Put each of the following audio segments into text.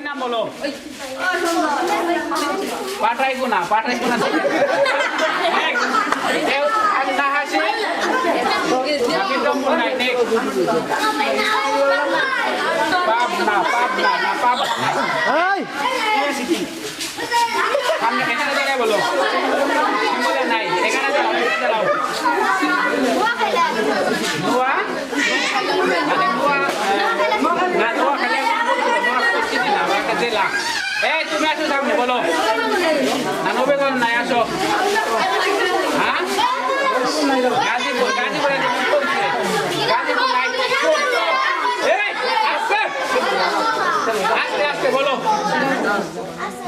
নাম বলো পাটাই গুনা না হাসি পাবনা এখানে দাঁড়ায় বলো নাই এখানে দাঁড়াও নোয়া মানে নোয়া খেলে জেলা এই তুমি আসো সামনে বলো না নবীগঞ্জ নাই আসো হ্যাঁ গাজীপুর নাই আস্তে আস্তে বলো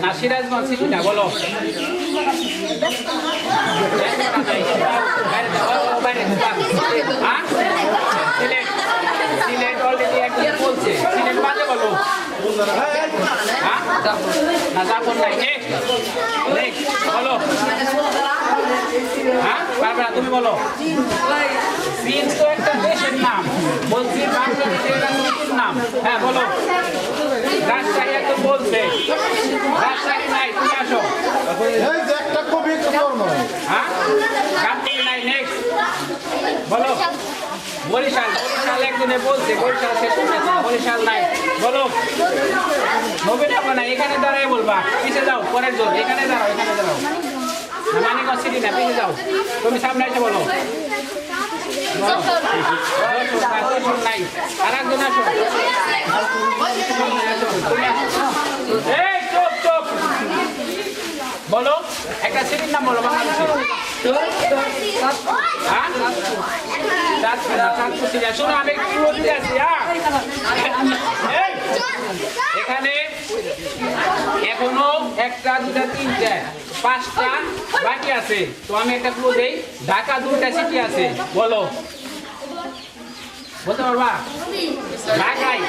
না সিরাজগঞ্জ সিটিটা বলো সিলেট অলরেডি একদিন বলছে সিলেট বাদে বলো না যাবো নাই বলো হ্যাঁ বারবার তুমি বলো চীন তো একটা দেশের নাম বলছি বাংলাদেশের একটা নতুন নাম হ্যাঁ বলো রাজশাহী এত বলছে রাজশাহী নাই তুমি আসো হ্যাঁ গান্ধী নাই নেক্সট বলো বরিশাল একদিনে বলছে বরিশাল শেষ বরিশাল নাই বলো নবীনগর নাই এখানে দাঁড়াই বলবা পিছিয়ে যাও পরের জন এখানে দাঁড়াও মানিকগঞ্জ সিটি না পিছিয়ে যাও তুমি সামনে এসে বলো নাই আর একজন আসো চুপ বলো একটা সিটির নাম বলো বাংলাদেশে শোনো আমি একটু বলতে আছি এখানে এখনো একটা দুটা তিনটা পাঁচটা বাকি আছে তো আমি একটা ক্লু দেই ঢাকা দুটা সিটি আছে বলো বলতে পারবা ঢাকায়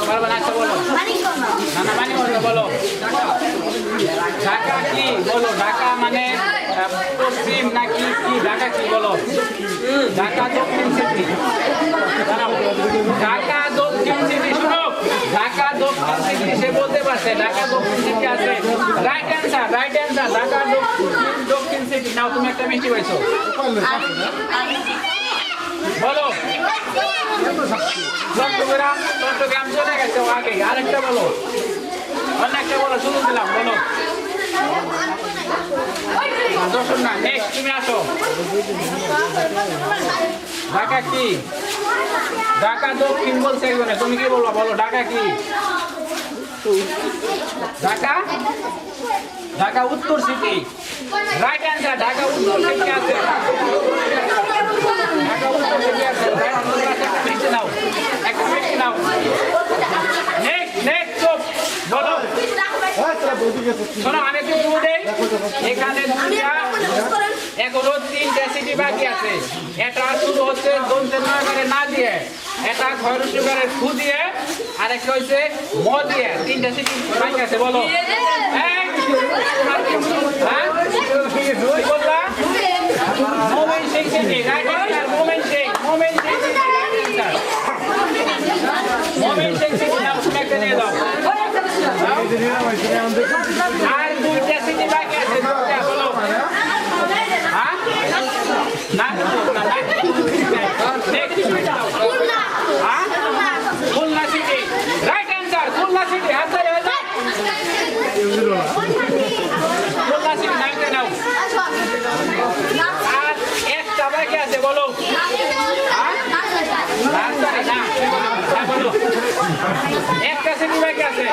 পারবা না বলো না মানিকগঞ্জ বলো ঢাকা কি বলো ঢাকা মানে পশ্চিম নাকি কি ঢাকা কি বলো ঢাকা দক্ষিণ সিটি ঢাকা দক্ষিণ সিটি শুনো ঢাকা দক্ষিণ সিটি সে বলতে পারছে ঢাকা দক্ষিণ সিটি আছে রাইট অ্যান্সার ঢাকা দক্ষিণ সিটি নাও তুমি একটা মিষ্টি পাইছো বলো চট্টগ্রাম চলে গেছে আগে আরেকটা বলো অন্য একটা বলো শুরু দিলাম বলো দর্শন না নেক্সট তুমি আসো ঢাকা কি ঢাকা দক্ষিণ বলছে একজনে তুমি কি বলবো বলো ঢাকা কি ঢাকা উত্তর সিটি রাইট অ্যান্সার ঢাকা উত্তর সিটি আছে ঢাকা উত্তর সিটি আছে একটা মিষ্টি নাও নেক্সট চুপ বলো শোনো আমি একটু ক্লু দেই এখানে এখনো তিনটা সিটি বাকি আছে এটা শুরু হচ্ছে দন্তের নয়বারে না দিয়ে এটা খয়রুসুগারে খু দিয়ে আর একটা হচ্ছে ম দিয়ে তিনটা সিটি বাকি আছে বলো বললা মোমেন সিং সিটি রাইট অ্যান্সার মোমেন সিং সিটি নাও তুমি একটা নিয়ে দাও আর দুইটা সিটি বাকি আছে বলো হ্যাঁ না Khulna city right answer Khulna city হাত ধরে খুলনা সিটি নামতে নাও আর একটা বাকি আছে বলো রাজশাহী না বলো একটা সিটি বাকি আছে